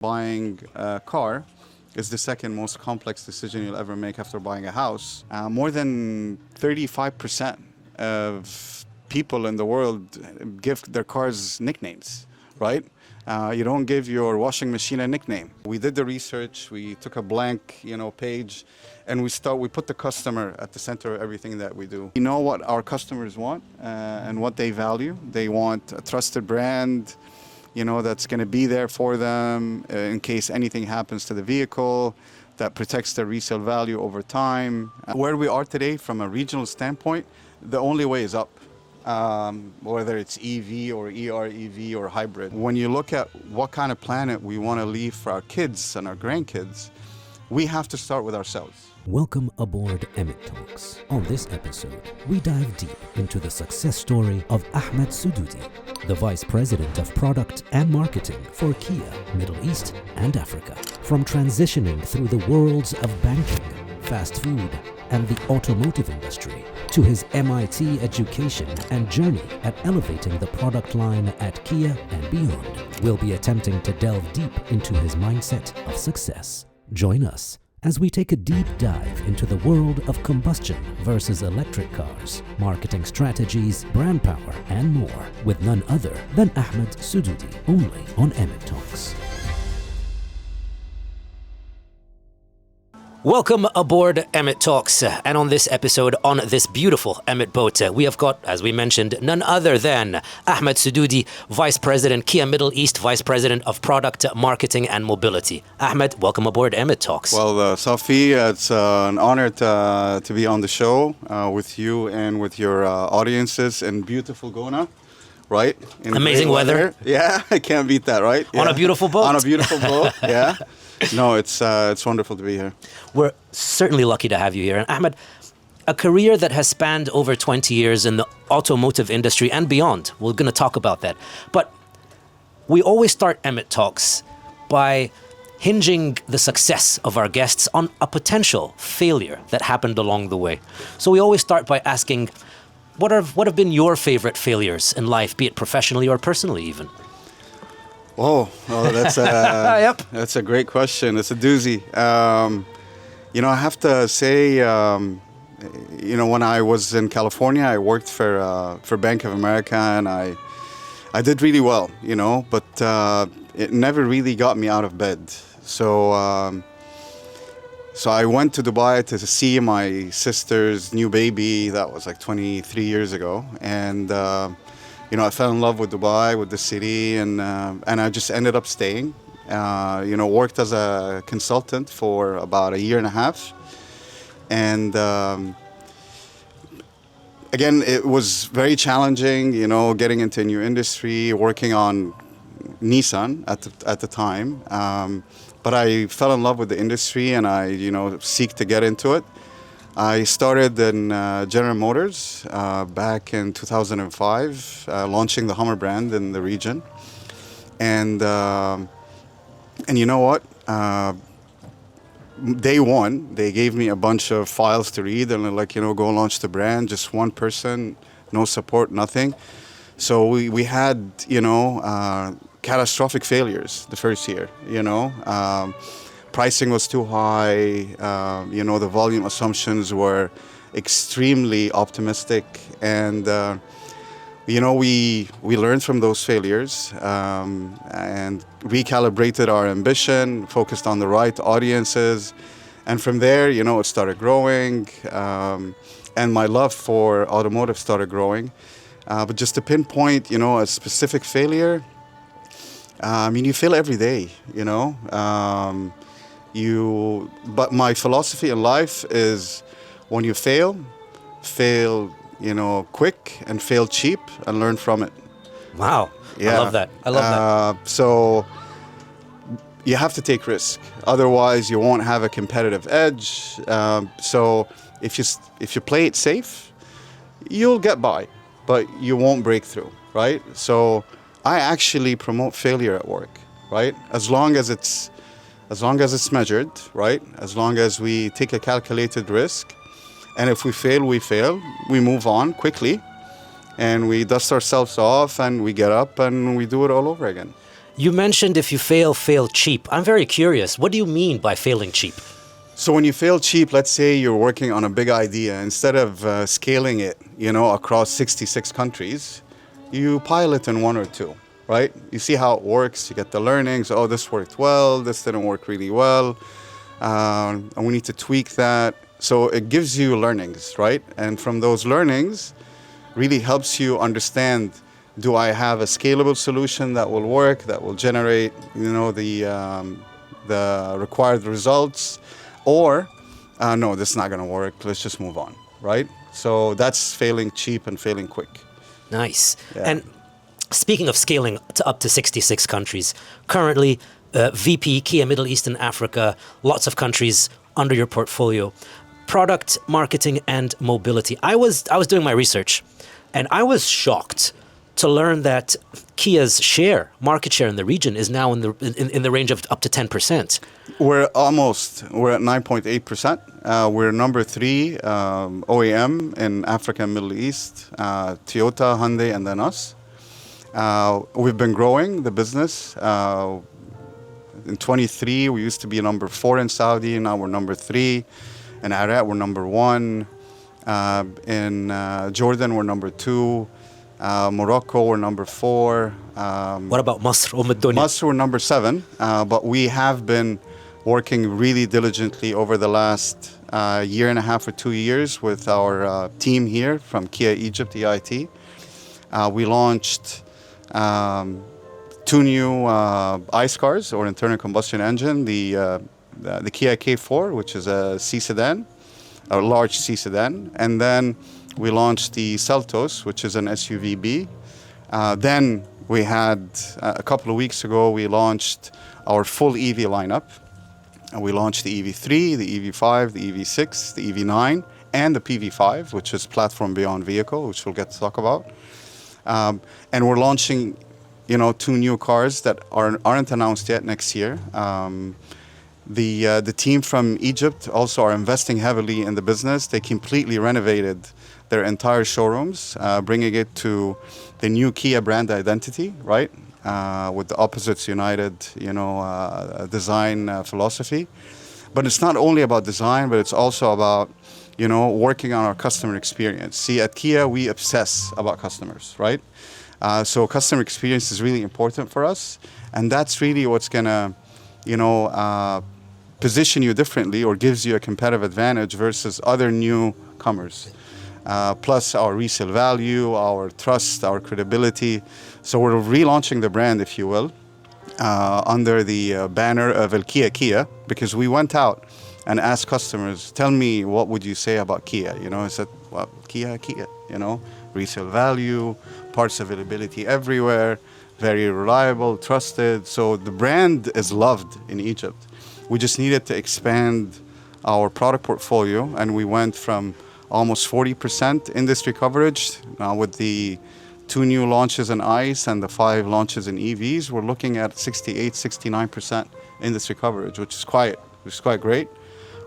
Buying a car is the second most complex decision you'll ever make after buying a house. More than 35% of people in the world give their cars nicknames, right? You don't give your washing machine a nickname. We did the research, we took a blank, page, and we put the customer at the center of everything that we do. We know what our customers want and what they value. They want a trusted brand, that's going to be there for them in case anything happens to the vehicle, that protects their resale value over time. Where we are today from a regional standpoint, the only way is up, whether it's EV or EREV or hybrid. When you look at what kind of planet we want to leave for our kids and our grandkids, we have to start with ourselves. Welcome aboard EMIT Talks. On this episode, we dive deep into the success story of Ahmed Soudodi, the Vice President of Product and Marketing for Kia, Middle East and Africa. From transitioning through the worlds of banking, fast food, and the automotive industry, to his MIT education and journey at elevating the product line at Kia and beyond, we'll be attempting to delve deep into his mindset of success. Join us as we take a deep dive into the world of combustion versus electric cars, marketing strategies, brand power, and more, with none other than Ahmed Soudodi, only on EMIT Talks. Welcome aboard EMIT Talks, and on this episode, on this beautiful EMIT boat, we have got, as we mentioned, none other than Ahmed Soudodi, Vice President, Kia Middle East, Vice President of Product, Marketing and Mobility. Ahmed, welcome aboard EMIT Talks. Well, Safi, it's an honor to be on the show with you and with your audiences in beautiful Gona, right? In amazing weather. Yeah, I can't beat that, right? On Yeah. a beautiful boat. On a beautiful boat, yeah. No, it's wonderful to be here. We're certainly lucky to have you here. And Ahmed, a career that has spanned over 20 years in the automotive industry and beyond. We're going to talk about that. But we always start EMIT Talks by hinging the success of our guests on a potential failure that happened along the way. So we always start by asking, what have been your favorite failures in life, be it professionally or personally even? Oh, well, that's Yep. That's a great question. It's a doozy. I have to say, when I was in California, I worked for Bank of America, and I did really well, but it never really got me out of bed. So I went to Dubai to see my sister's new baby. That was like 23 years ago, and I fell in love with Dubai, with the city, and I just ended up staying. Worked as a consultant for about a year and a half. And again, it was very challenging, getting into a new industry, working on Nissan at the time. But I fell in love with the industry, and I, seek to get into it. I started in General Motors back in 2005, launching the Hummer brand in the region. And you know what? Day one, they gave me a bunch of files to read, and they're like, go launch the brand. Just one person, no support, nothing. So we had, catastrophic failures the first year, Pricing was too high, the volume assumptions were extremely optimistic, and we learned from those failures and recalibrated our ambition, focused on the right audiences, and from there, it started growing, and my love for automotive started growing. But just to pinpoint, a specific failure, you fail every day, But my philosophy in life is when you fail, quick and fail cheap and learn from it. Wow. Yeah. I love that. So you have to take risk. Otherwise, you won't have a competitive edge. So if you play it safe, you'll get by, but you won't break through, right? So I actually promote failure at work, right? As long as it's measured, right? As long as we take a calculated risk, and if we fail, we move on quickly, and we dust ourselves off, and we get up, and we do it all over again. You mentioned if you fail, fail cheap. I'm very curious. What do you mean by failing cheap? So when you fail cheap, let's say you're working on a big idea, instead of scaling it, across 66 countries, you pilot in one or two, right? You see how it works, you get the learnings. Oh, this worked well, this didn't work really well, and we need to tweak that. So it gives you learnings, right? And from those learnings, really helps you understand, do I have a scalable solution that will work, that will generate, the required results? Or, no, this is not going to work. Let's just move on, right? So that's failing cheap and failing quick. Nice. Yeah. And speaking of scaling to up to 66 countries, currently VP, Kia Middle East and Africa, lots of countries under your portfolio. Product, marketing, and mobility. I was doing my research, and I was shocked to learn that Kia's market share in the region is now in the range of up to 10%. We're at 9.8%. We're number 3 OEM in Africa and Middle East, Toyota, Hyundai, and then us. We've been growing the business. In 23, we used to be number 4 in Saudi. Now we're number 3. In Iraq, we're number 1. In Jordan, we're number 2. Morocco, we're number 4. What about Masr, Dunya? Masr, we're number 7. But we have been working really diligently over the last year and a half or 2 years with our team here from Kia Egypt, EIT. We launched 2 new ICE cars, or internal combustion engine, the Kia K4, which is a C sedan, a large C sedan, and then we launched the Seltos, which is an SUV-B. Then we had, a couple of weeks ago, we launched our full EV lineup. And we launched the EV3, the EV5, the EV6, the EV9, and the PV5, which is Platform Beyond Vehicle, which we'll get to talk about. And we're launching, 2 new cars that aren't announced yet next year. The team from Egypt also are investing heavily in the business. They completely renovated their entire showrooms, bringing it to the new Kia brand identity, right? With the opposites united, design philosophy. But it's not only about design, but it's also about, working on our customer experience. See, at Kia, we obsess about customers, right? So customer experience is really important for us. And that's really what's going to, position you differently or gives you a competitive advantage versus other newcomers. Plus our resale value, our trust, our credibility. So we're relaunching the brand, if you will, under the banner of El Kia, because we went out and asked customers, tell me, what would you say about Kia? I said, well, Kia, resale value, parts availability everywhere, very reliable, trusted. So the brand is loved in Egypt. We just needed to expand our product portfolio, and we went from almost 40% industry coverage. With the 2 new launches in ICE and the 5 launches in EVs, we're looking at 68, 69% industry coverage, which is quite great.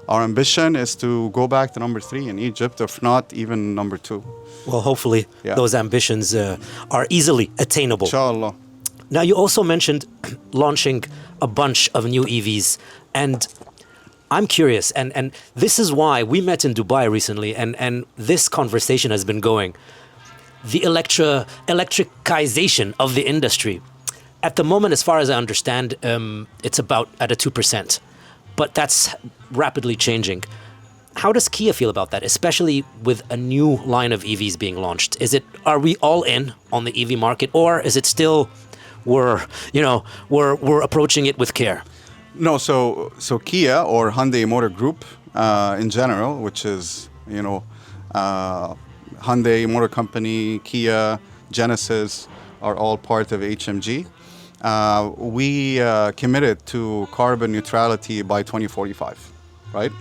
Our ambition is to go back to number 3 in Egypt, if not even number 2. Well, hopefully those ambitions are easily attainable. Inshallah. Now, you also mentioned launching a bunch of new EVs, and I'm curious, and this is why we met in Dubai recently, and this conversation has been going. The electricization of the industry. At the moment, as far as I understand, it's about at a 2%, but that's rapidly changing. How does Kia feel about that, especially with a new line of EVs being launched? Are we all in on the EV market, or is it still we're approaching it with care? No, so Kia, or Hyundai Motor Group in general, which is Hyundai Motor Company, Kia, Genesis, are all part of HMG. We committed to carbon neutrality by 2045, right?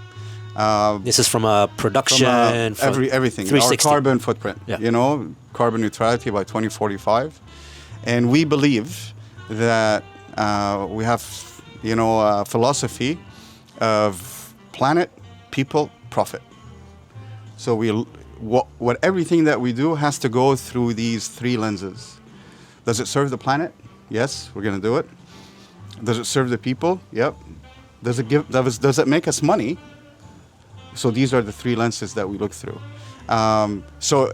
This is from a production, everything. 360. Our carbon footprint, carbon neutrality by 2045. And we believe that we have, a philosophy of planet, people, profit. So everything that we do has to go through these 3 lenses. Does it serve the planet? Yes, we're going to do it. Does it serve the people? Yep. Does it make us money? So these are the three lenses that we look through. So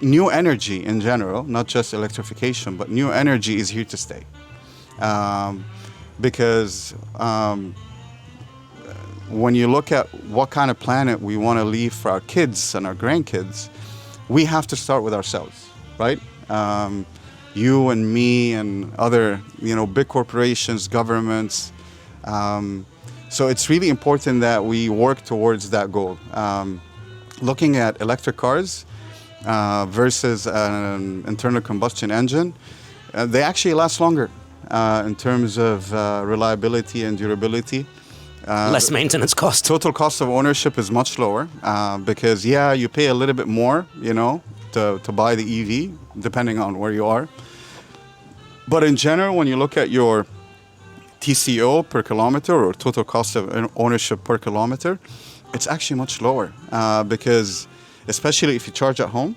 new energy in general, not just electrification, but new energy is here to stay. Because when you look at what kind of planet we want to leave for our kids and our grandkids, we have to start with ourselves, right? You and me and other, big corporations, governments. So it's really important that we work towards that goal. Looking at electric cars versus an internal combustion engine, they actually last longer in terms of reliability and durability. Less maintenance cost. Total cost of ownership is much lower because, you pay a little bit more, to buy the EV, depending on where you are. But in general, when you look at your TCO per kilometer or total cost of ownership per kilometer, it's actually much lower because, especially if you charge at home,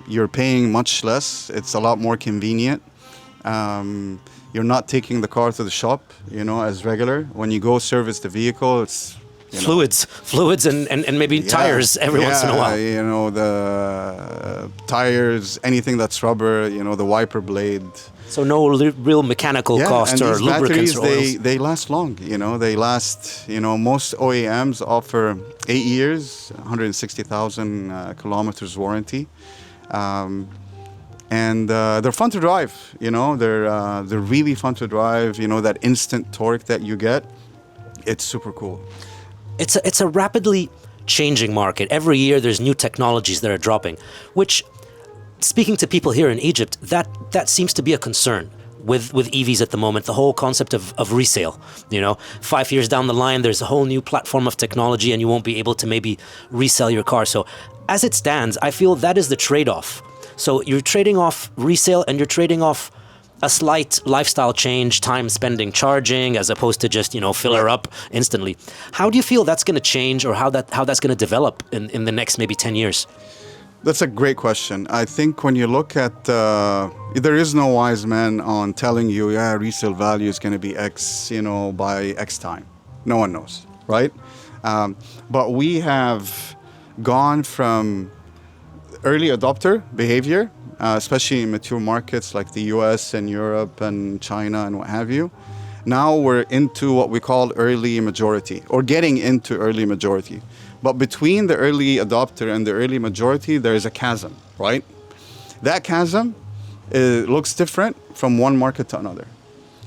you're paying much less. It's a lot more convenient. You're not taking the car to the shop, as regular. When you go service the vehicle, it's fluids and maybe tires every once in a while. The tires, anything that's rubber, the wiper blade. So no real mechanical cost or lubricants or oils. They last long, they last, most OEMs offer 8 years, 160,000 kilometers warranty. And they're fun to drive, they're really fun to drive, that instant torque that you get, it's super cool. It's a rapidly changing market. Every year there's new technologies that are dropping, which, speaking to people here in Egypt, that seems to be a concern with EVs at the moment, the whole concept of resale. 5 years down the line, there's a whole new platform of technology and you won't be able to maybe resell your car. So as it stands, I feel that is the trade-off. So you're trading off resale and you're trading off a slight lifestyle change, time spending charging, as opposed to just, fill her up instantly. How do you feel that's going to change, or how that's going to develop in the next maybe 10 years? That's a great question. I think when you look at, there is no wise man on telling you, resale value is going to be X, by X time. No one knows, right? But we have gone from early adopter behavior, especially in mature markets like the US and Europe and China and what have you. Now we're into what we call early majority, or getting into early majority. But between the early adopter and the early majority, there is a chasm, right? That chasm looks different from one market to another.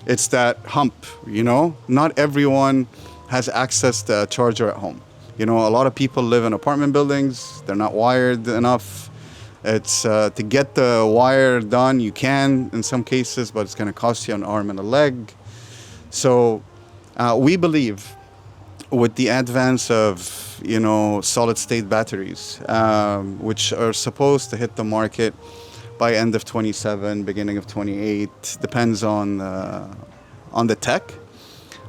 It's that hump, Not everyone has access to a charger at home. A lot of people live in apartment buildings. They're not wired enough. It's to get the wire done, you can in some cases, but it's going to cost you an arm and a leg. So we believe with the advance of, solid state batteries, which are supposed to hit the market by end of 27, beginning of 28, depends on the tech.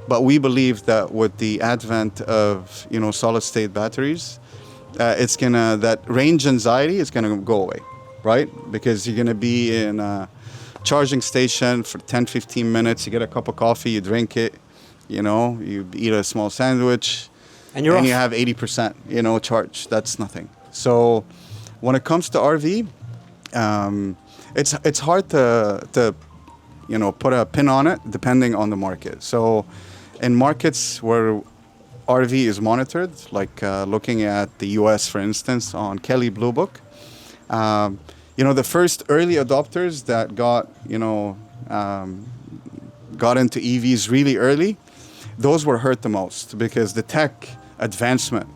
But we believe that with the advent of, solid state batteries, that range anxiety is gonna go away, right? Because you're gonna be in a charging station for 10, 15 minutes, you get a cup of coffee, you drink it, you eat a small sandwich, and you have 80%, charge. That's nothing. So when it comes to RV, it's hard to put a pin on it depending on the market. So in markets where RV is monitored, like looking at the US, for instance, on Kelley Blue Book, the first early adopters that got into EVs really early, those were hurt the most because the tech advancement,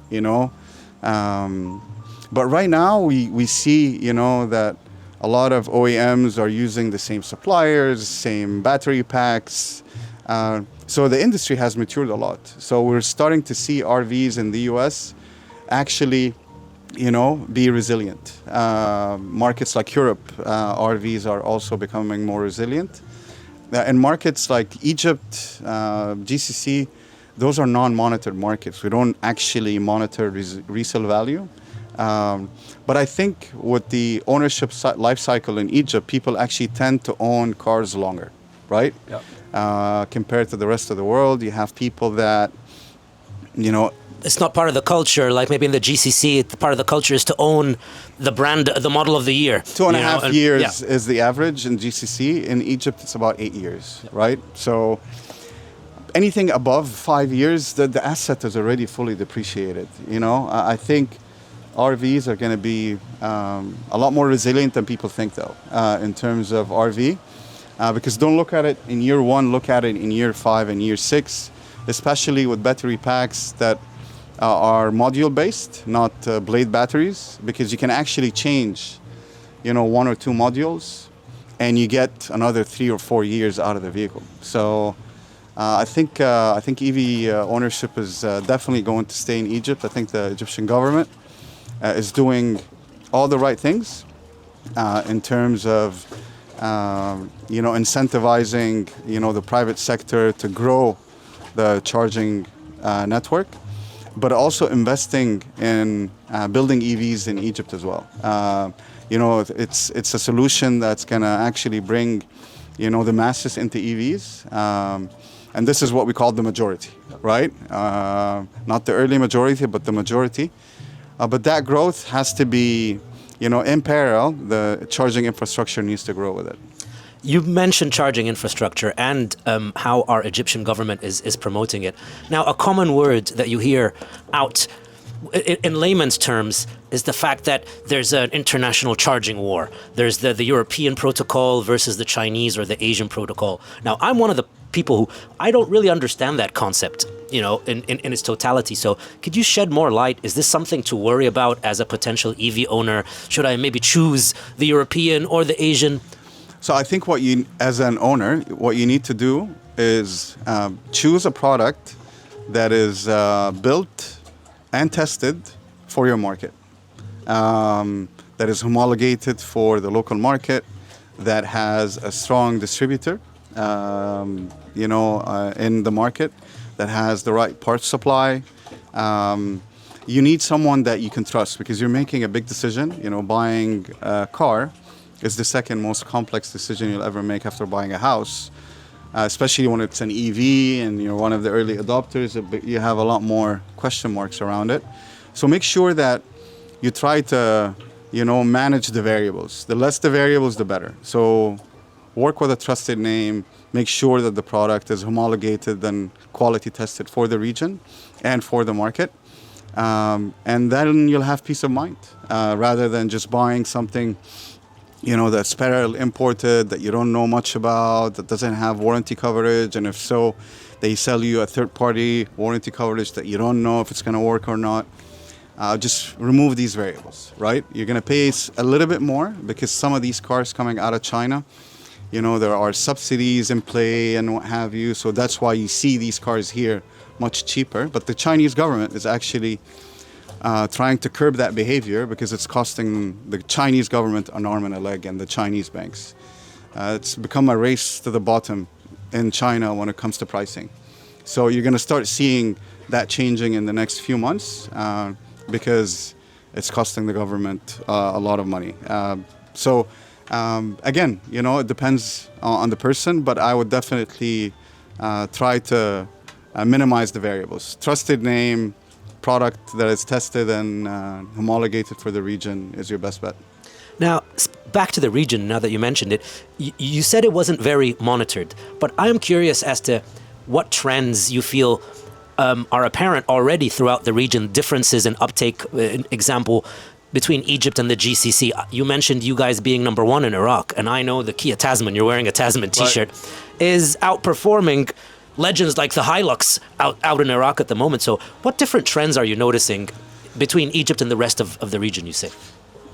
But right now we see, that a lot of OEMs are using the same suppliers, same battery packs. So the industry has matured a lot. So we're starting to see RVs in the US actually, be resilient. Markets like Europe, RVs are also becoming more resilient. In markets like Egypt, GCC, those are non-monitored markets. We don't actually monitor resale value. But I think with the ownership life cycle in Egypt, people actually tend to own cars longer, right? Yep. compared to the rest of the world. You have people that, It's not part of the culture, like maybe in the GCC, part of the culture is to own the brand, the model of the year. 2.5 years is the average in GCC. In Egypt, it's about 8 years, right? So anything above 5 years, the asset is already fully depreciated. I think RVs are going to be a lot more resilient than people think, though, in terms of RV. Because don't look at it in year 1, look at it in year 5 and year 6, especially with battery packs that are module-based, not blade batteries, because you can actually change, 1 or 2 modules, and you get another 3 or 4 years out of the vehicle. So I think EV ownership is definitely going to stay in Egypt. I think the Egyptian government is doing all the right things in terms of incentivizing the private sector to grow the charging network, but also investing in building EVs in Egypt as well. It's a solution that's going to actually bring the masses into EVs, and this is what we call the majority, right? Not the early majority, but the majority. But that growth has to be, in parallel, the charging infrastructure needs to grow with it. You mentioned charging infrastructure and how our Egyptian government is promoting it. Now, a common word that you hear out in layman's terms is the fact that there's an international charging war. There's the European protocol versus the Chinese or the Asian protocol. Now, I'm one of the people who, I don't really understand that concept, in its totality. So could you shed more light? Is this something to worry about as a potential EV owner? Should I maybe choose the European or the Asian? So I think as an owner, what you need to do is choose a product that is built and tested for your market, that is homologated for the local market, that has a strong distributor, in the market, that has the right parts supply. You need someone that you can trust because you're making a big decision. Buying a car is the second most complex decision you'll ever make after buying a house, especially when it's an EV and you're one of the early adopters. You have a lot more question marks around it. So make sure that you try to, manage the variables. The less the variables, the better. So work with a trusted name. Make sure that the product is homologated and quality tested for the region and for the market. And then you'll have peace of mind rather than just buying something that's parallel imported, that you don't know much about, that doesn't have warranty coverage, and if so, they sell you a third-party warranty coverage that you don't know if it's going to work or not. Just remove these variables, right? You're going to pay a little bit more because some of these cars coming out of China, there are subsidies in play and what have you, so that's why you see these cars here much cheaper. But the Chinese government is actually trying to curb that behavior because it's costing the Chinese government an arm and a leg and the Chinese banks. It's become a race to the bottom in China when it comes to pricing. So you're going to start seeing that changing in the next few months because it's costing the government a lot of money. Again, it depends on the person, but I would definitely try to minimize the variables. Trusted name, product that is tested and homologated for the region is your best bet. Now, back to the region, now that you mentioned it, you said it wasn't very monitored, but I am curious as to what trends you feel are apparent already throughout the region, differences in uptake, example, between Egypt and the GCC. You mentioned you guys being number 1 in Iraq, and I know the Kia Tasman, you're wearing a Tasman t-shirt, is outperforming legends like the Hilux out in Iraq at the moment. So what different trends are you noticing between Egypt and the rest of the region, you say?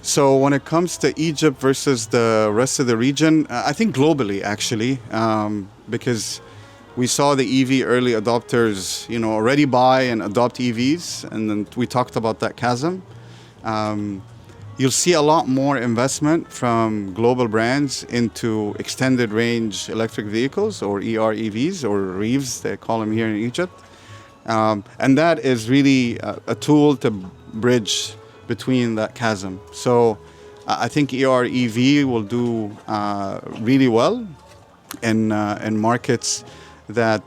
So when it comes to Egypt versus the rest of the region, I think globally, actually, because we saw the EV early adopters, already buy and adopt EVs, and then we talked about that chasm. You'll see a lot more investment from global brands into extended range electric vehicles, or EREVs, or REVs, they call them here in Egypt. And that is really a tool to bridge between that chasm. So I think EREV will do really well. in markets that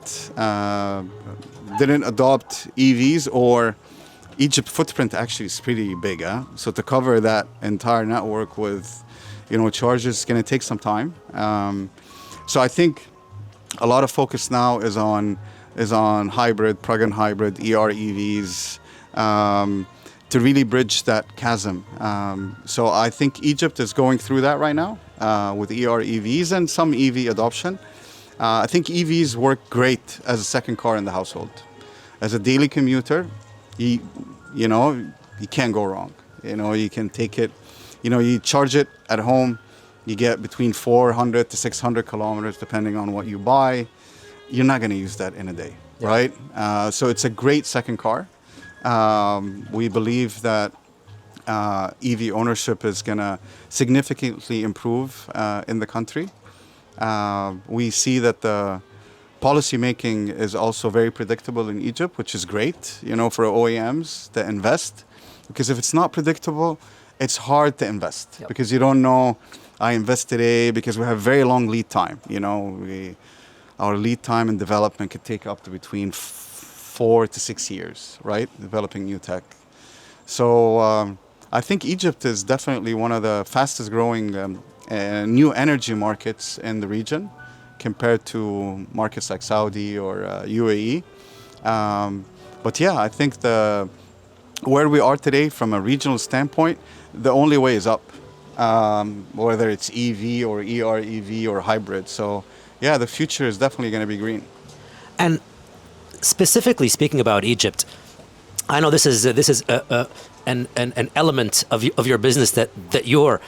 didn't adopt EVs, or Egypt footprint actually is pretty big. So to cover that entire network with, chargers is going to take some time. So I think a lot of focus now is on hybrid, plug-in hybrid, EREVs, to really bridge that chasm. So I think Egypt is going through that right now with EREVs and some EV adoption. I think EVs work great as a second car in the household. As a daily commuter, you can't go wrong. You can take it, you charge it at home, you get between 400 to 600 kilometers depending on what you buy. You're not going to use that in a day, right? So it's a great second car. We believe that EV ownership is going to significantly improve in the country. We see that the policy making is also very predictable in Egypt, which is great, for OEMs to invest. Because if it's not predictable, it's hard to invest because you don't know. I invest today because we have very long lead time. Our lead time in development could take up to between 4 to 6 years, right? Developing new tech. So I think Egypt is definitely one of the fastest growing new energy markets in the region compared to markets like Saudi or UAE. But yeah, I think where we are today from a regional standpoint, the only way is up, whether it's EV or EREV or hybrid. So yeah, the future is definitely going to be green. And specifically speaking about Egypt, I know this is an element of your business that you're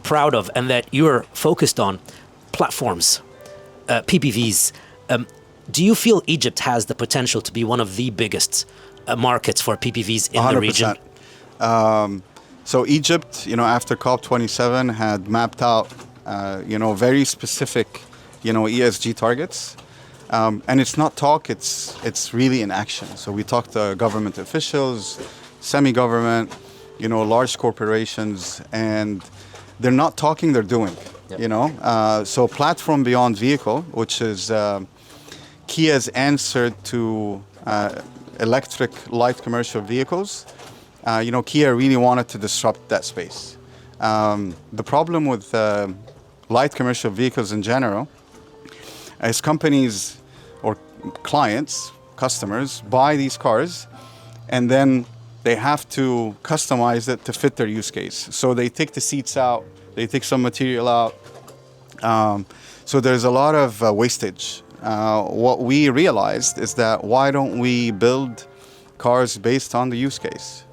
proud of and that you're focused on, platforms, PPVs. Do you feel Egypt has the potential to be one of the biggest markets for PPVs in 100%. The region? So Egypt, after COP27 had mapped out, very specific, ESG targets. And it's not talk, it's really in action. So we talk to government officials, semi-government, large corporations, and they're not talking, they're doing, So platform beyond vehicle, which is Kia's answer to electric light commercial vehicles. Kia really wanted to disrupt that space. The problem with light commercial vehicles in general is companies or clients, customers, buy these cars and then they have to customize it to fit their use case. So they take the seats out, they take some material out. So there's a lot of wastage. What we realized is that why don't we build cars based on the use case?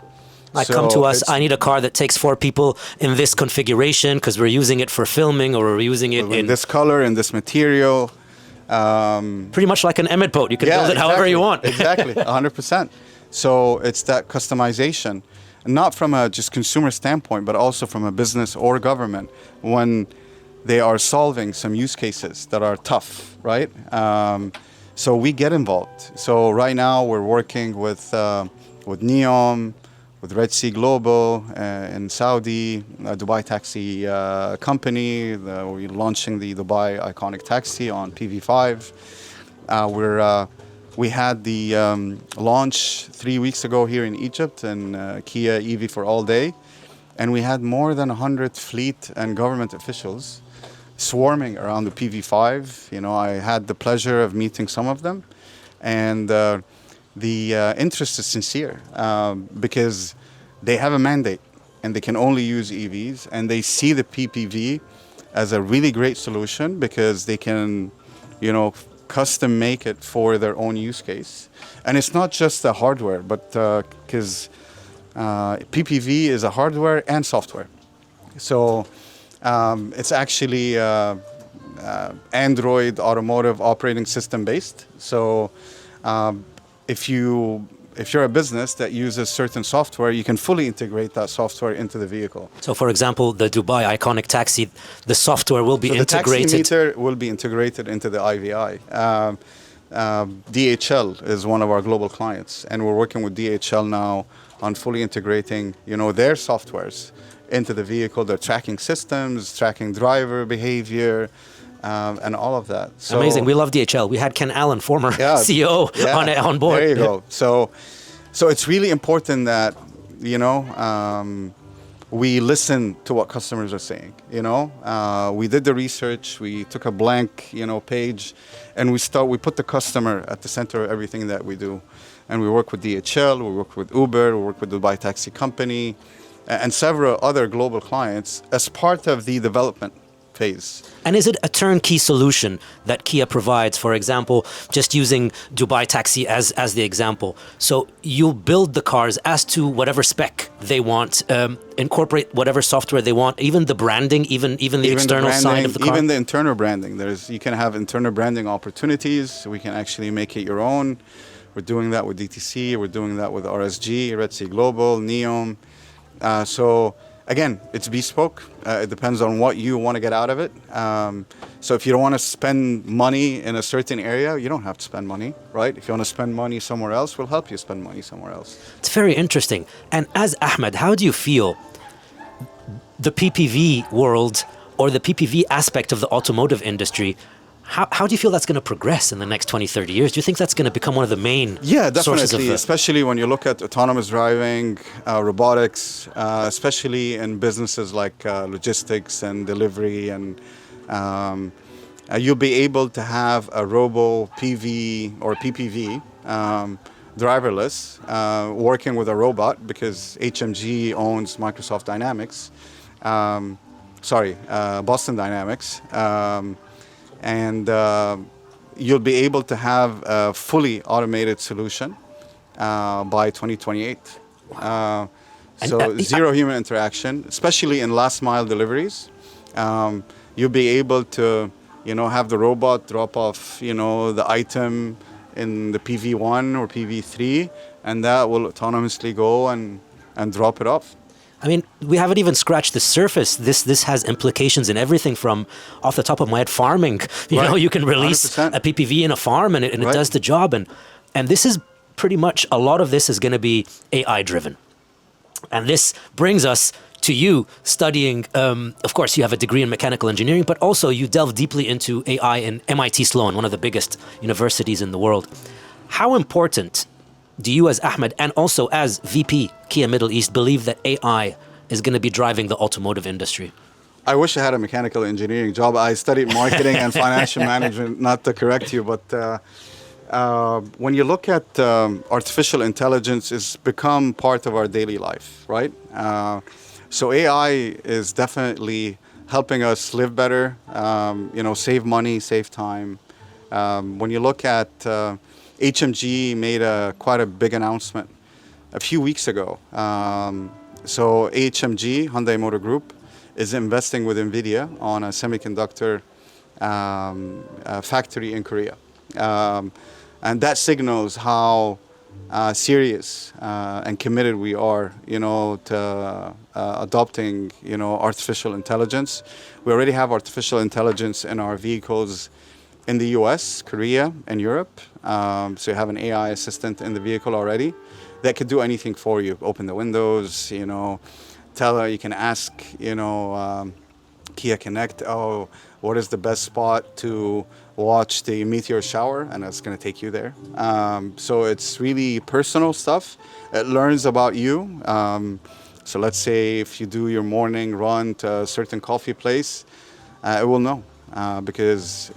Come to us, I need a car that takes 4 people in this configuration because we're using it for filming or we're using it in this color and this material. Pretty much like an EMIT boat. You can build it however you want. Exactly, 100%. So it's that customization, not from a just consumer standpoint, but also from a business or government when they are solving some use cases that are tough, right? So we get involved. So right now we're working with NEOM, with Red Sea Global in Saudi, a Dubai taxi company. We're launching the Dubai Iconic Taxi on PV5. We had the launch 3 weeks ago here in Egypt and Kia EV for all day. And we had more than 100 fleet and government officials swarming around the PV5. I had the pleasure of meeting some of them. And the interest is sincere because they have a mandate and they can only use EVs, and they see the PPV as a really great solution because they can, custom make it for their own use case. And it's not just the hardware, but because PPV is a hardware and software. So it's actually Android Automotive operating system based. So if you're a business that uses certain software, you can fully integrate that software into the vehicle. So, for example, the Dubai Iconic Taxi, the software will be integrated. The taximeter will be integrated into the IVI. DHL is one of our global clients, and we're working with DHL now on fully integrating, their softwares into the vehicle, their tracking systems, tracking driver behavior, and all of that. So, Amazing. We love DHL. We had Ken Allen, former Yeah, CEO, yeah, on board. There you go. So it's really important that, you know, we listen to what customers are saying. You know, we did the research. We took a blank, you know, page, and we put the customer at the center of everything that we do. And we work with DHL, we work with Uber, we work with Dubai Taxi Company, and several other global clients as part of the development phase. And is it a turnkey solution that Kia provides? For example, just using Dubai Taxi as the example. So you build the cars as to whatever spec they want, incorporate whatever software they want, even the branding, even the external side of the car. Even the internal branding. You can have internal branding opportunities. We can actually make it your own. We're doing that with DTC. We're doing that with RSG, Red Sea Global, Neom. So again, it's bespoke. It depends on what you want to get out of it. So if you don't want to spend money in a certain area, you don't have to spend money, right? If you want to spend money somewhere else, we'll help you spend money somewhere else. It's very interesting. And as Ahmed, how do you feel the PPV world or the PPV aspect of the automotive industry, how do you feel that's going to progress in the next 20, 30 years? Do you think that's going to become one of the main sources of especially when you look at autonomous driving, robotics, especially in businesses like logistics and delivery, and you'll be able to have a robo PV or PPV driverless working with a robot, because HMG owns Microsoft Dynamics, Boston Dynamics. And you'll be able to have a fully automated solution by 2028. Zero human interaction, especially in last mile deliveries. You'll be able to, you know, have the robot drop off, you know, the item in the PV1 or PV3, and that will autonomously go and drop it off. I mean, we haven't even scratched the surface. This has implications in everything from, off the top of my head, farming. You know, you can release 100%. a PPV in a farm and it does the job. And this is pretty much, a lot of this is going to be AI driven. And this brings us to you studying, of course, you have a degree in mechanical engineering, but also you delve deeply into AI in MIT Sloan, one of the biggest universities in the world. How important do you as Ahmed and also as VP Kia Middle East believe that AI is going to be driving the automotive industry? I wish I had a mechanical engineering job. I studied marketing and financial management, not to correct you, but when you look at artificial intelligence, it's become part of our daily life, right? So AI is definitely helping us live better, you know, save money, save time. When you look at HMG made quite a big announcement a few weeks ago. So HMG, Hyundai Motor Group, is investing with NVIDIA on a semiconductor factory in Korea. And that signals how serious and committed we are, you know, to adopting, you know, artificial intelligence. We already have artificial intelligence in our vehicles in the US, Korea, and Europe. So you have an AI assistant in the vehicle already that could do anything for you. Open the windows, you know, tell her, you can ask, you know, Kia Connect, oh, what is the best spot to watch the meteor shower? And it's going to take you there. So it's really personal stuff. It learns about you. So let's say if you do your morning run to a certain coffee place, it will know. Because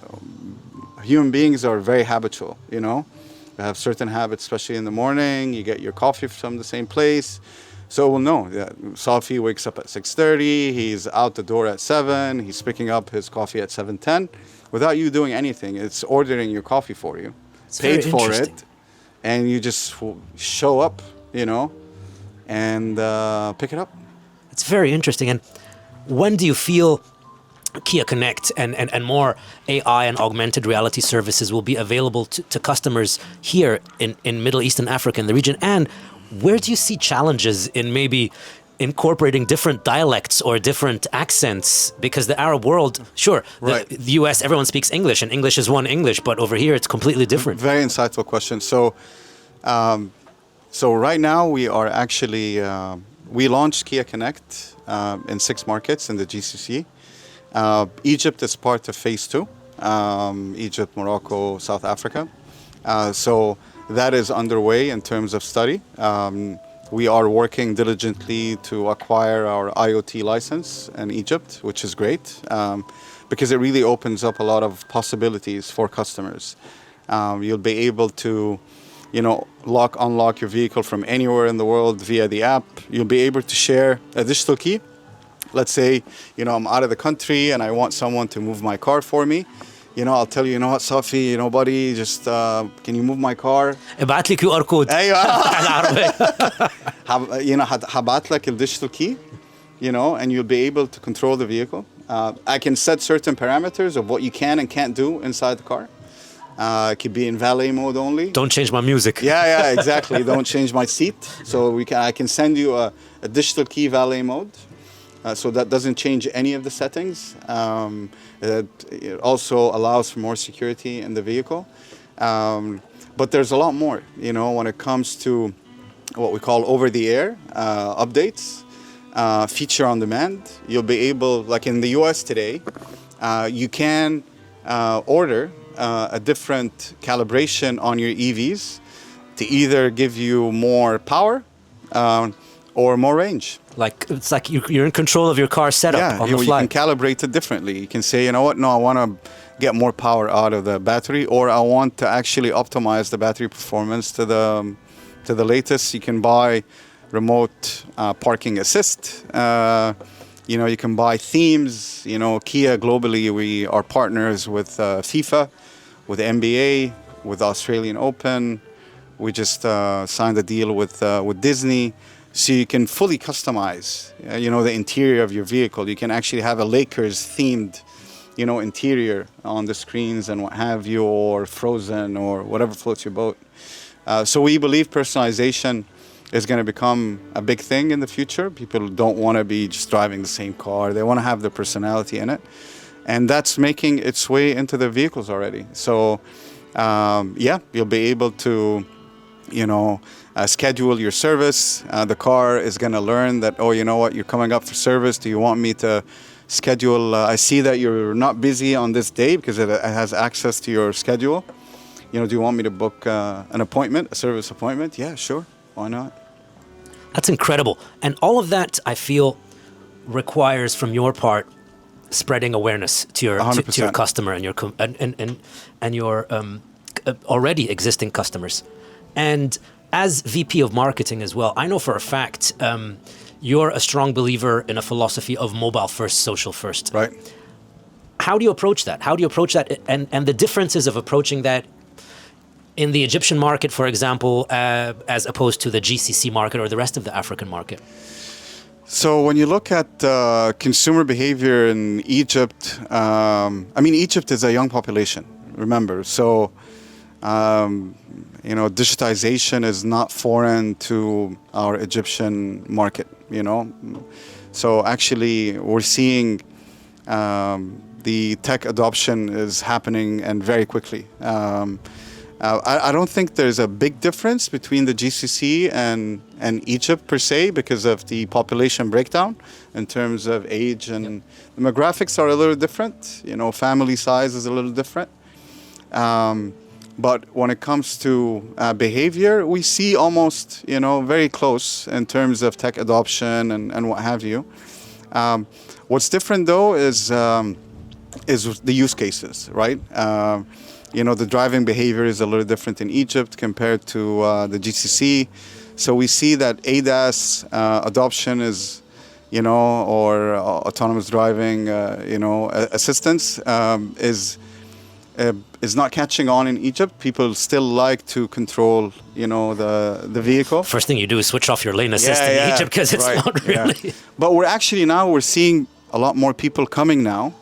human beings are very habitual, you know. We have certain habits, especially in the morning. You get your coffee from the same place. So we'll know. Safi wakes up at 6:30. He's out the door at 7. He's picking up his coffee at 7:10. Without you doing anything, it's ordering your coffee for you. It's paid for interesting. it. And you just show up, you know, and pick it up. It's very interesting. And when do you feel Kia Connect and more AI and augmented reality services will be available to customers here in Middle East and Africa, in the region? And where do you see challenges in maybe incorporating different dialects or different accents? Because the Arab world, sure, Right. the US, everyone speaks English, and English is one English, but over here it's completely different. Very insightful question. So right now we are actually, we launched Kia Connect in 6 markets in the GCC. Egypt is part of phase 2. Egypt, Morocco, South Africa. So that is underway in terms of study. We are working diligently to acquire our IoT license in Egypt, which is great, because it really opens up a lot of possibilities for customers. You'll be able to, unlock your vehicle from anywhere in the world via the app. You'll be able to share a digital key. Let's say, I'm out of the country and I want someone to move my car for me. I'll tell you, what, Safi, buddy, just, can you move my car? ابعت لي QR code. أيوة. العربية. هبعت لك digital key, and you'll be able to control the vehicle. I can set certain parameters of what you can and can't do inside the car. It could be in valet mode only. Don't change my music. Yeah, exactly. Don't change my seat. So I can send you a digital key valet mode. So that doesn't change any of the settings. It also allows for more security in the vehicle. But there's a lot more, when it comes to what we call over-the-air updates, feature on demand. You'll be able, like in the US today, you can order a different calibration on your EVs to either give you more power or more range. It's like you're in control of your car setup on the fly. You can calibrate it differently. You can say, no, I want to get more power out of the battery, or I want to actually optimize the battery performance to the latest. You can buy remote parking assist. You can buy themes. Kia globally, we are partners with FIFA, with NBA, with Australian Open. We just signed a deal with Disney. So you can fully customize, the interior of your vehicle. You can actually have a Lakers themed, interior on the screens and what have you, or Frozen, or whatever floats your boat. So we believe personalization is going to become a big thing in the future. People don't want to be just driving the same car. They want to have their personality in it. And that's making its way into the vehicles already. So, you'll be able to, schedule your service. The car is going to learn that, you're coming up for service. Do you want me to schedule? I see that you're not busy on this day because it has access to your schedule. Do you want me to book an appointment, a service appointment? Yeah, sure. Why not? That's incredible. And all of that, I feel, requires from your part spreading awareness to your customer and your already existing customers. And as VP of marketing as well, I know for a fact you're a strong believer in a philosophy of mobile first, social first. Right. How do you approach that? And the differences of approaching that in the Egyptian market, for example, as opposed to the GCC market or the rest of the African market? So when you look at consumer behavior in Egypt, Egypt is a young population, remember. So, digitization is not foreign to our Egyptian market, So actually, we're seeing the tech adoption is happening and very quickly. I don't think there's a big difference between the GCC and Egypt per se because of the population breakdown in terms of age and demographics are a little different. Family size is a little different. But when it comes to behavior, we see almost, very close in terms of tech adoption and what have you. What's different though is the use cases, right? The driving behavior is a little different in Egypt compared to the GCC. So we see that ADAS adoption is, or autonomous driving, assistance is not catching on in Egypt. People still like to control, the vehicle. First thing you do is switch off your lane assist in Egypt because it's not really. Yeah. But we're seeing a lot more people coming now,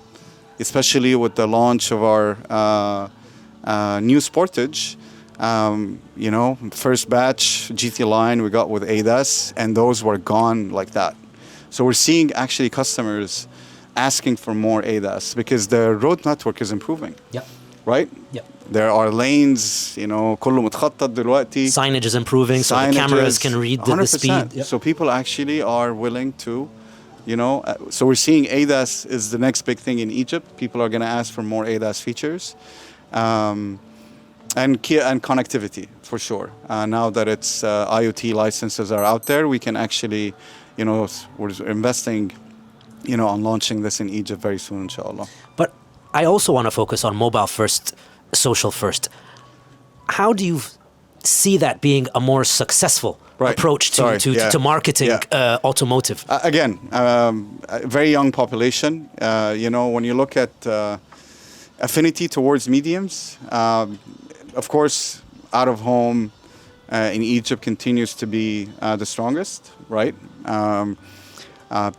especially with the launch of our new Sportage. First batch GT line we got with ADAS, and those were gone like that. So we're seeing actually customers asking for more ADAS because the road network is improving. Yep. Right? Yep. There are lanes, كله متخطط دلوقتي. Signage is improving, so the cameras can read the speed. Yep. So people actually are willing to So we're seeing ADAS is the next big thing in Egypt. People are going to ask for more ADAS features. And Kia and connectivity, for sure. Now that it's IoT licenses are out there, we can actually, we're investing, on launching this in Egypt very soon, inshallah. But I also want to focus on mobile first, social first. How do you see that being a more successful approach to marketing automotive? Again, a very young population. When you look at affinity towards mediums, of course, out of home in Egypt continues to be the strongest, right?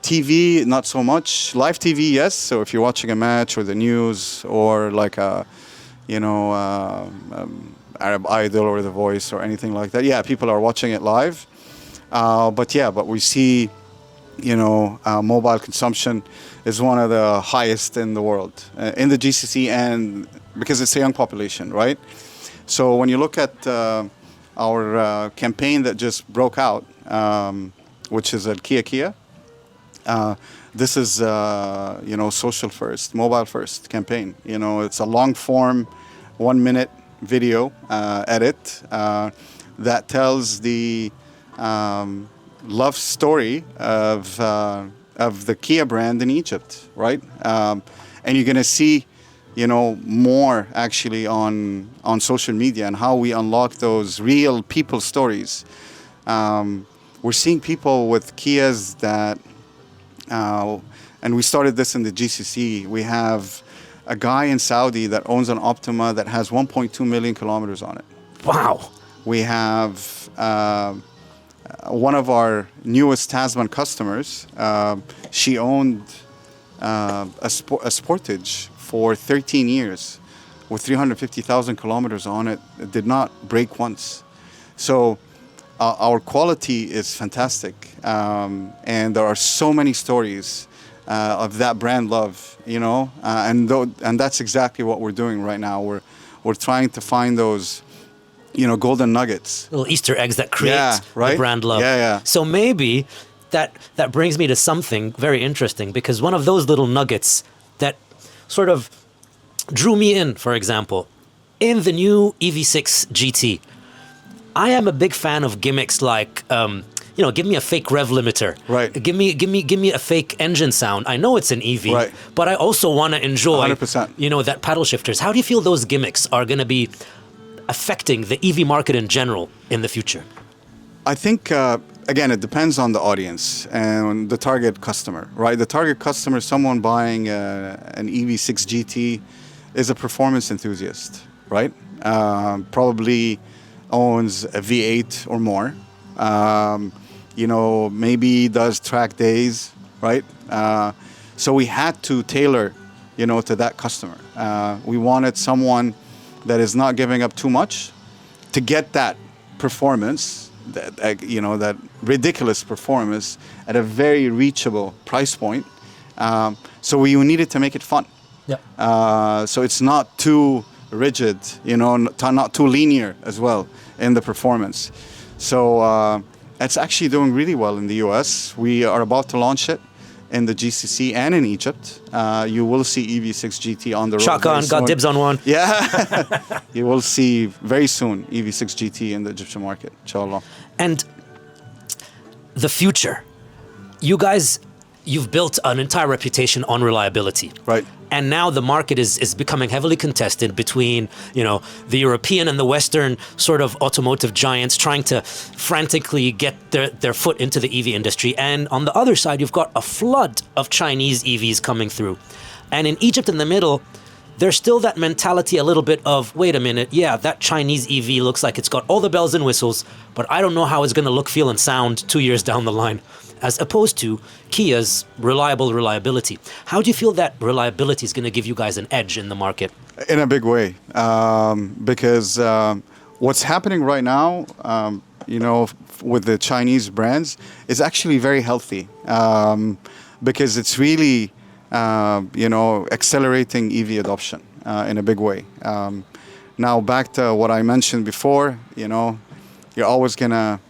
TV, not so much. Live TV, yes. So if you're watching a match or the news or like a, Arab Idol or The Voice or anything like that, yeah, people are watching it live. But we see, mobile consumption is one of the highest in the world, in the GCC, and because it's a young population, right? So when you look at our campaign that just broke out, which is at Kia, this is, social first, mobile first campaign. It's a long form, 1 minute video edit that tells the love story of the Kia brand in Egypt, right? And you're going to see, more actually on social media and how we unlock those real people stories. We're seeing people with Kias that, and we started this in the GCC. We have a guy in Saudi that owns an Optima that has 1.2 million kilometers on it. Wow. We have one of our newest Tasman customers. She owned a Sportage for 13 years with 350,000 kilometers on it. It did not break once. So our quality is fantastic. And there are so many stories of that brand love, and that's exactly what we're doing right now. We're trying to find those, golden nuggets, little Easter eggs that create the brand love. Yeah. So maybe that brings me to something very interesting, because one of those little nuggets that sort of drew me in, for example, in the new EV6 GT, I am a big fan of gimmicks like, give me a fake rev limiter. Right. Give me a fake engine sound. I know it's an EV, but I also want to enjoy, 100%. That paddle shifters. How do you feel those gimmicks are going to be affecting the EV market in general in the future? I think, again, it depends on the audience and the target customer, right? The target customer, someone buying an EV6 GT, is a performance enthusiast, right? Probably owns a V8 or more. Maybe does track days, right? So we had to tailor, to that customer. We wanted someone that is not giving up too much to get that performance, that ridiculous performance at a very reachable price point. So we needed to make it fun. Yeah. So it's not too rigid, not too linear as well in the performance. So it's actually doing really well in the US. We are about to launch it in the GCC and in Egypt. You will see EV6 GT on the road. Shotgun, got dibs on one. Yeah. You will see very soon EV6 GT in the Egyptian market, inshallah. And the future. You've built an entire reputation on reliability. Right. And now the market is becoming heavily contested between, the European and the Western sort of automotive giants trying to frantically get their foot into the EV industry. And on the other side, you've got a flood of Chinese EVs coming through. And in Egypt in the middle, there's still that mentality a little bit of, wait a minute, yeah, that Chinese EV looks like it's got all the bells and whistles, but I don't know how it's going to look, feel, and sound 2 years down the line, as opposed to Kia's reliability. How do you feel that reliability is going to give you guys an edge in the market? In a big way, because what's happening right now, with the Chinese brands is actually very healthy, because it's really, accelerating EV adoption in a big way. Now back to what I mentioned before, you're always gonna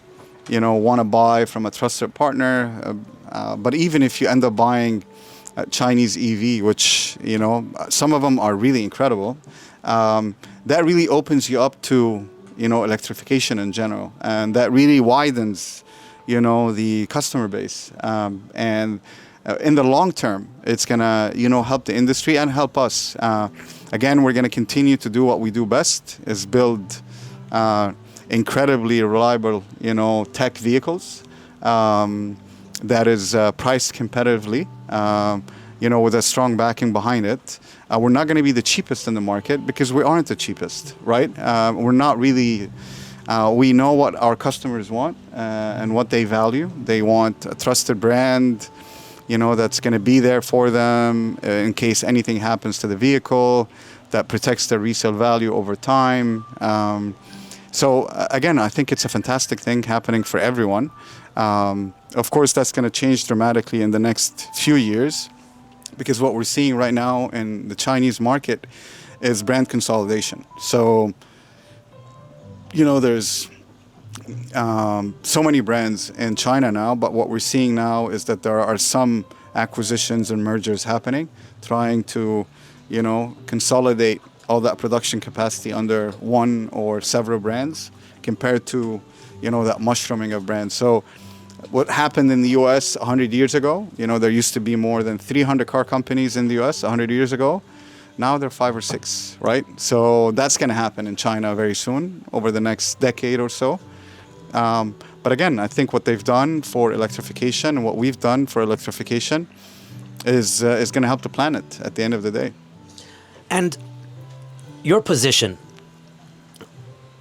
want to buy from a trusted partner, But even if you end up buying a Chinese EV, which, you know, some of them are really incredible, that really opens you up to, you know, electrification in general. And that really widens, you know, the customer base. And in the long term, it's going to, you know, help the industry and help us. Again, we're going to continue to do what we do best, is build incredibly reliable, you know, tech vehicles that is priced competitively, you know, with a strong backing behind it. We're not going to be the cheapest in the market because we aren't the cheapest, right? We're not really. We know what our customers want and what they value. They want a trusted brand, you know, that's going to be there for them in case anything happens to the vehicle, that protects their resale value over time. So again, I think it's a fantastic thing happening for everyone. Of course, that's going to change dramatically in the next few years, because what we're seeing right now in the Chinese market is brand consolidation. So, you know, there's so many brands in China now, but what we're seeing now is that there are some acquisitions and mergers happening, trying to, you know, consolidate all that production capacity under one or several brands, compared to, you know, that mushrooming of brands. So what happened in the US 100 years ago, you know, there used to be more than 300 car companies in the US 100 years ago. Now there are 5 or 6, right? So that's going to happen in China very soon, over the next decade or so. But again, I think what they've done for electrification and what we've done for electrification is going to help the planet at the end of the day. And your position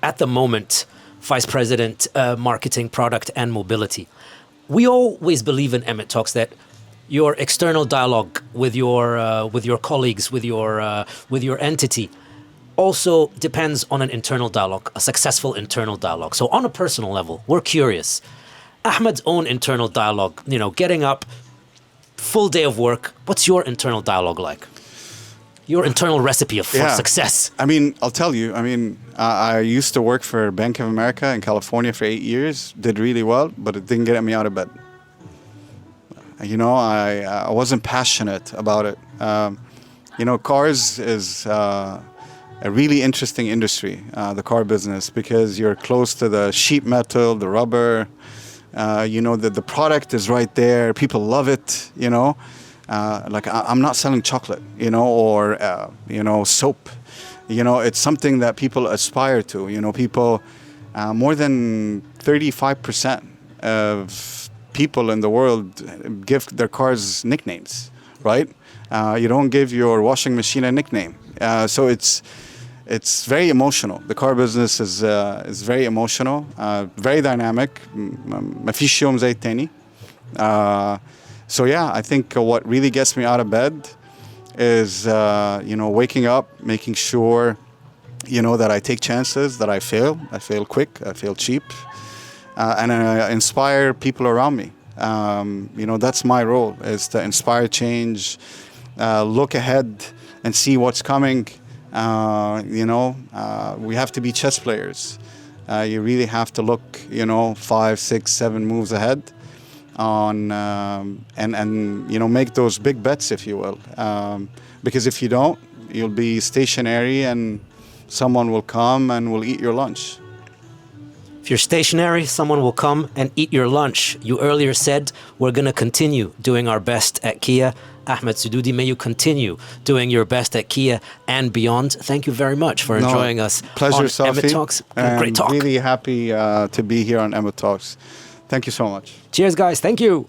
at the moment, Vice President, Marketing, Product and Mobility. We always believe in EMIT Talks that your external dialogue with your colleagues, with your entity, also depends on an internal dialogue, a successful internal dialogue. So on a personal level, we're curious. Ahmed's own internal dialogue, you know, getting up, full day of work. What's your internal dialogue like? Your internal recipe for success. I mean, I'll tell you. I mean, I used to work for Bank of America in California for 8 years. Did really well, but it didn't get me out of bed. You know, I wasn't passionate about it. You know, cars is a really interesting industry, the car business, because you're close to the sheet metal, the rubber. You know, the product is right there. People love it, you know. Like I'm not selling chocolate, you know, or, you know, soap. You know, it's something that people aspire to. You know, people, more than 35% of people in the world give their cars nicknames, right? You don't give your washing machine a nickname. So it's very emotional. The car business is very emotional, very dynamic. ما فيش يوم زي التاني. So yeah, I think what really gets me out of bed is, you know, waking up, making sure, you know, that I take chances, that I fail quick, I fail cheap, and I inspire people around me. You know, that's my role, is to inspire change, look ahead and see what's coming. You know, we have to be chess players. You really have to look, you know, 5, 6, 7 moves ahead. On and you know, make those big bets, if you will, because if you don't, you'll be stationary and someone will come and will eat your lunch. If you're stationary, someone will come and eat your lunch. You earlier said we're going to continue doing our best at Kia. Ahmed Soudodi, may you continue doing your best at Kia and beyond. Thank you very much for enjoying us. Pleasure, on Safi. EMIT Talks. Great talk. Really happy to be here on EMIT Talks. Thank you so much. Cheers, guys. Thank you.